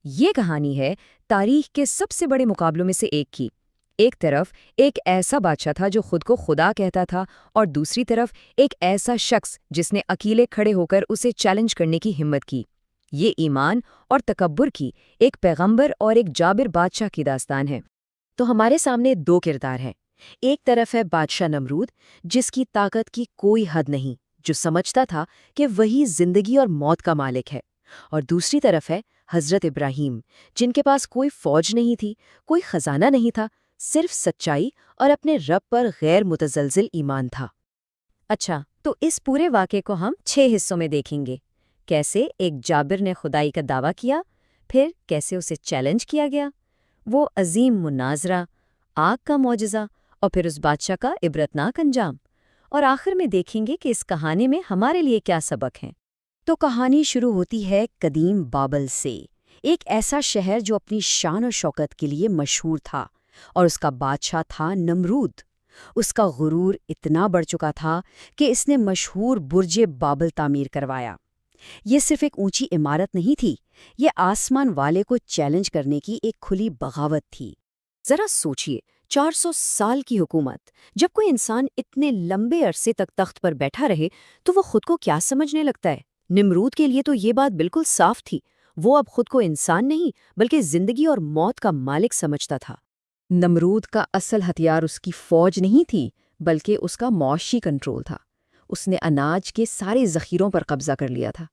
یہ کہانی ہے تاریخ کے سب سے بڑے مقابلوں میں سے ایک کی۔ ایک طرف ایک ایسا بادشاہ تھا جو خود کو خدا کہتا تھا، اور دوسری طرف ایک ایسا شخص جس نے اکیلے کھڑے ہو کر اسے چیلنج کرنے کی ہمت کی۔ یہ ایمان اور تکبر کی، ایک پیغمبر اور ایک جابر بادشاہ کی داستان ہے۔ تو ہمارے سامنے دو کردار ہیں۔ ایک طرف ہے بادشاہ نمرود، جس کی طاقت کی کوئی حد نہیں، جو سمجھتا تھا کہ وہی زندگی اور موت کا مالک ہے۔ اور دوسری طرف ہے حضرت ابراہیم، جن کے پاس کوئی فوج نہیں تھی، کوئی خزانہ نہیں تھا، صرف سچائی اور اپنے رب پر غیر متزلزل ایمان تھا۔ اچھا، تو اس پورے واقعے کو ہم 6 حصوں میں دیکھیں گے۔ کیسے ایک جابر نے خدائی کا دعویٰ کیا، پھر کیسے اسے چیلنج کیا گیا، وہ عظیم مناظرہ، آگ کا معجزہ، اور پھر اس بادشاہ کا عبرتناک انجام، اور آخر میں دیکھیں گے کہ اس کہانی میں ہمارے لیے کیا سبق ہیں۔ تو کہانی شروع ہوتی ہے قدیم بابل سے، ایک ایسا شہر جو اپنی شان و شوکت کے لیے مشہور تھا، اور اس کا بادشاہ تھا نمرود۔ اس کا غرور اتنا بڑھ چکا تھا کہ اس نے مشہور برج بابل تعمیر کروایا۔ یہ صرف ایک اونچی عمارت نہیں تھی، یہ آسمان والے کو چیلنج کرنے کی ایک کھلی بغاوت تھی۔ ذرا سوچئے، 400 سال کی حکومت، جب کوئی انسان اتنے لمبے عرصے تک تخت پر بیٹھا رہے تو وہ خود کو کیا سمجھنے لگتا ہے؟ نمرود کے لیے تو یہ بات بالکل صاف تھی، وہ اب خود کو انسان نہیں بلکہ زندگی اور موت کا مالک سمجھتا تھا۔ نمرود کا اصل ہتھیار اس کی فوج نہیں تھی، بلکہ اس کا معاشی کنٹرول تھا۔ اس نے اناج کے سارے ذخیروں پر قبضہ کر لیا تھا۔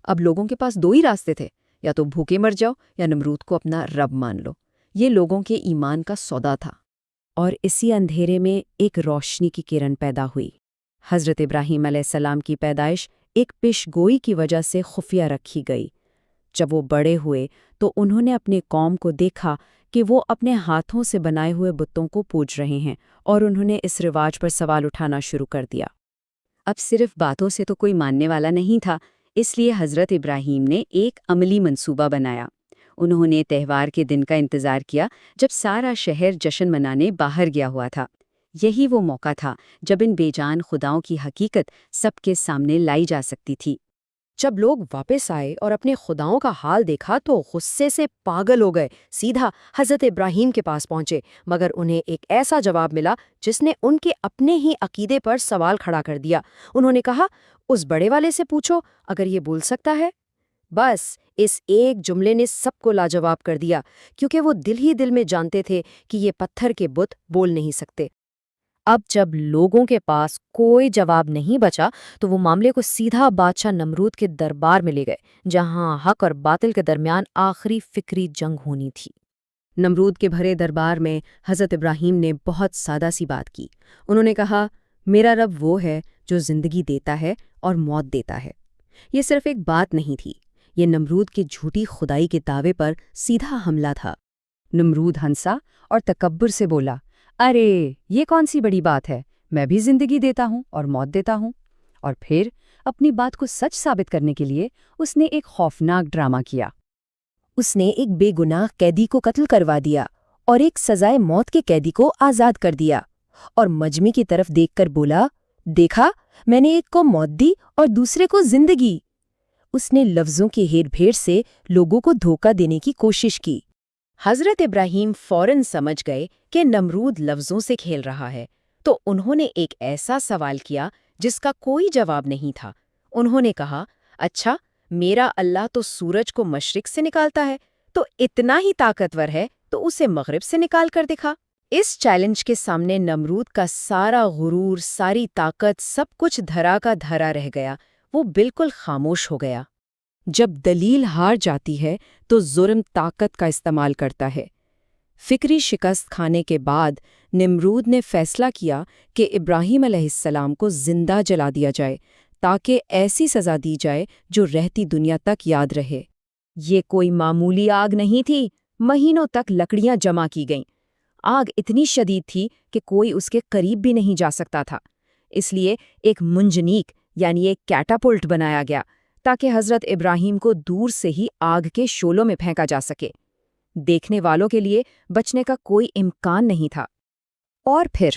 اب لوگوں کے پاس 2 ہی راستے تھے، یا تو بھوکے مر جاؤ یا نمرود کو اپنا رب مان لو۔ یہ لوگوں کے ایمان کا سودا تھا۔ اور اسی اندھیرے میں ایک روشنی کی کرن پیدا ہوئی۔ حضرت ابراہیم علیہ السلام کی پیدائش ایک پیش گوئی کی وجہ سے خفیہ رکھی گئی۔ جب وہ بڑے ہوئے تو انہوں نے اپنے قوم کو دیکھا کہ وہ اپنے ہاتھوں سے بنائے ہوئے بتوں کو پوج رہے ہیں، اور انہوں نے اس رواج پر سوال اٹھانا شروع کر دیا۔ اب صرف باتوں سے تو کوئی ماننے والا نہیں تھا، اس لیے حضرت ابراہیم نے ایک عملی منصوبہ بنایا۔ انہوں نے تہوار کے دن کا انتظار کیا جب سارا شہر جشن منانے باہر گیا ہوا تھا۔ یہی وہ موقع تھا جب ان بے جان خداؤں کی حقیقت سب کے سامنے لائی جا سکتی تھی۔ جب لوگ واپس آئے اور اپنے خداؤں کا حال دیکھا تو غصے سے پاگل ہو گئے، سیدھا حضرت ابراہیم کے پاس پہنچے، مگر انہیں ایک ایسا جواب ملا جس نے ان کے اپنے ہی عقیدے پر سوال کھڑا کر دیا۔ انہوں نے کہا، اس بڑے والے سے پوچھو اگر یہ بول سکتا ہے۔ بس اس ایک جملے نے سب کو لاجواب کر دیا، کیونکہ وہ دل ہی دل میں جانتے تھے کہ یہ پتھر کے بت بول نہیں سکتے۔ اب جب لوگوں کے پاس کوئی جواب نہیں بچا تو وہ معاملے کو سیدھا بادشاہ نمرود کے دربار میں لے گئے، جہاں حق اور باطل کے درمیان آخری فکری جنگ ہونی تھی۔ نمرود کے بھرے دربار میں حضرت ابراہیم نے بہت سادہ سی بات کی۔ انہوں نے کہا، میرا رب وہ ہے جو زندگی دیتا ہے اور موت دیتا ہے۔ یہ صرف ایک بات نہیں تھی، یہ نمرود کے جھوٹی خدائی کے دعوے پر سیدھا حملہ تھا۔ نمرود ہنسا اور تکبر سے بولا، ارے یہ کون سی بڑی بات ہے، میں بھی زندگی دیتا ہوں اور موت دیتا ہوں۔ اور پھر اپنی بات کو سچ ثابت کرنے کے لیے اس نے ایک خوفناک ڈرامہ کیا۔ اس نے ایک بے گناہ قیدی کو قتل کروا دیا اور ایک سزائے موت کے قیدی کو آزاد کر دیا، اور مجمع کی طرف دیکھ کر بولا، دیکھا میں نے ایک کو موت دی اور دوسرے کو زندگی۔ اس نے لفظوں کی ہیر پھیر سے لوگوں کو دھوکہ دینے کی کوشش کی۔ حضرت ابراہیم فوراً سمجھ گئے کہ نمرود لفظوں سے کھیل رہا ہے، تو انہوں نے ایک ایسا سوال کیا جس کا کوئی جواب نہیں تھا۔ انہوں نے کہا، اچھا میرا اللہ تو سورج کو مشرق سے نکالتا ہے، تو اتنا ہی طاقتور ہے تو اسے مغرب سے نکال کر دکھا۔ اس چیلنج کے سامنے نمرود کا سارا غرور، ساری طاقت، سب کچھ دھرا کا دھرا رہ گیا۔ وہ بالکل خاموش ہو گیا۔ جب دلیل ہار جاتی ہے تو ظلم طاقت کا استعمال کرتا ہے۔ فکری شکست کھانے کے بعد نمرود نے فیصلہ کیا کہ ابراہیم علیہ السلام کو زندہ جلا دیا جائے، تاکہ ایسی سزا دی جائے جو رہتی دنیا تک یاد رہے۔ یہ کوئی معمولی آگ نہیں تھی، مہینوں تک لکڑیاں جمع کی گئیں۔ آگ اتنی شدید تھی کہ کوئی اس کے قریب بھی نہیں جا سکتا تھا، اس لیے ایک منجنیق یعنی ایک کیٹاپلٹ بنایا گیا تاکہ حضرت ابراہیم کو دور سے ہی آگ کے شعلوں میں پھینکا جا سکے۔ دیکھنے والوں کے لیے بچنے کا کوئی امکان نہیں تھا۔ اور پھر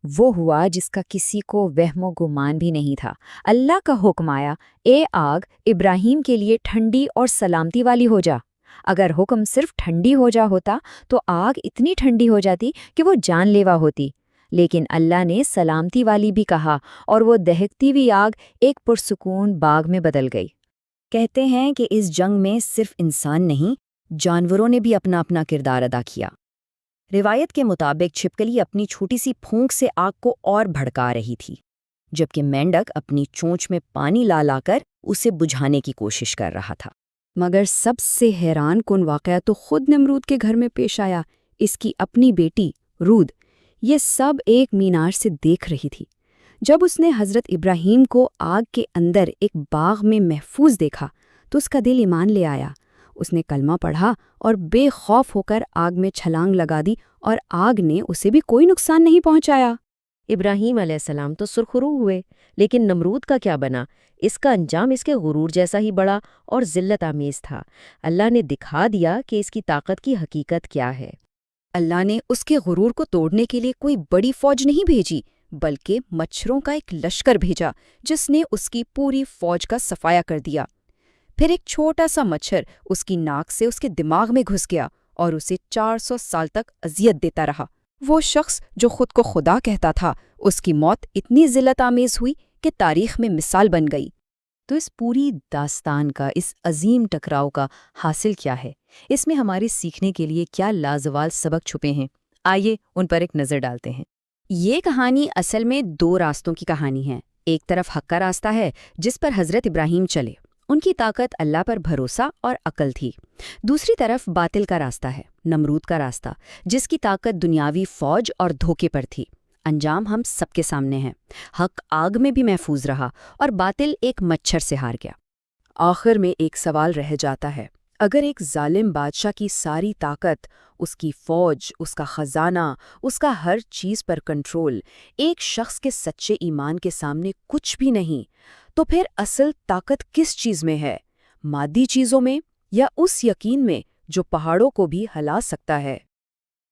وہ ہوا جس کا کسی کو وہم و گمان بھی نہیں تھا۔ اللہ کا حکم آیا، اے آگ ابراہیم کے لیے ٹھنڈی اور سلامتی والی ہو جا۔ اگر حکم صرف ٹھنڈی ہو جا ہوتا تو آگ اتنی ٹھنڈی ہو جاتی کہ وہ جان لیوا ہوتی، لیکن اللہ نے سلامتی والی بھی کہا اور وہ دہکتی ہوئی آگ ایک پرسکون باغ میں بدل گئی۔ کہتے ہیں کہ اس جنگ میں صرف انسان نہیں، جانوروں نے بھی اپنا اپنا کردار ادا کیا۔ روایت کے مطابق چھپکلی اپنی چھوٹی سی پھونک سے آگ کو اور بھڑکا رہی تھی، جبکہ مینڈک اپنی چونچ میں پانی لا لا کر اسے بجھانے کی کوشش کر رہا تھا۔ مگر سب سے حیران کن واقعہ تو خود نمرود کے گھر میں پیش آیا۔ اس کی اپنی بیٹی رود یہ سب ایک مینار سے دیکھ رہی تھی۔ جب اس نے حضرت ابراہیم کو آگ کے اندر ایک باغ میں محفوظ دیکھا تو اس کا دل ایمان لے آیا۔ اس نے کلمہ پڑھا اور بے خوف ہو کر آگ میں چھلانگ لگا دی، اور آگ نے اسے بھی کوئی نقصان نہیں پہنچایا۔ ابراہیم علیہ السلام تو سرخرو ہوئے، لیکن نمرود کا کیا بنا؟ اس کا انجام اس کے غرور جیسا ہی بڑا اور ذلت آمیز تھا۔ اللہ نے دکھا دیا کہ اس کی طاقت کی حقیقت کیا ہے۔ اللہ نے اس کے غرور کو توڑنے کے لیے کوئی بڑی فوج نہیں بھیجی، بلکہ مچھروں کا ایک لشکر بھیجا جس نے اس کی پوری فوج کا صفایا کر دیا۔ پھر ایک چھوٹا سا مچھر اس کی ناک سے اس کے دماغ میں گھس گیا اور اسے 400 سال تک اذیت دیتا رہا۔ وہ شخص جو خود کو خدا کہتا تھا، اس کی موت اتنی ذلت آمیز ہوئی کہ تاریخ میں مثال بن گئی۔ تو اس پوری داستان کا، اس عظیم ٹکراؤ کا حاصل کیا ہے؟ اس میں ہمارے سیکھنے کے لیے کیا لازوال سبق چھپے ہیں؟ آئیے ان پر ایک نظر ڈالتے ہیں۔ یہ کہانی اصل میں دو راستوں کی کہانی ہے۔ ایک طرف حق کا راستہ ہے جس پر حضرت ابراہیم چلے، ان کی طاقت اللہ پر بھروسہ اور عقل تھی۔ دوسری طرف باطل کا راستہ ہے، نمرود کا راستہ، جس کی طاقت دنیاوی فوج اور دھوکے پر تھی۔ انجام ہم سب کے سامنے ہے۔ حق آگ میں بھی محفوظ رہا اور باطل ایک مچھر سے ہار گیا۔ آخر میں ایک سوال رہ جاتا ہے، اگر ایک ظالم بادشاہ کی ساری طاقت، اس کی فوج، اس کا خزانہ، اس کا ہر چیز پر کنٹرول، ایک شخص کے سچے ایمان کے سامنے کچھ بھی نہیں، تو پھر اصل طاقت کس چیز میں ہے؟ مادی چیزوں میں، یا اس یقین میں جو پہاڑوں کو بھی ہلا سکتا ہے؟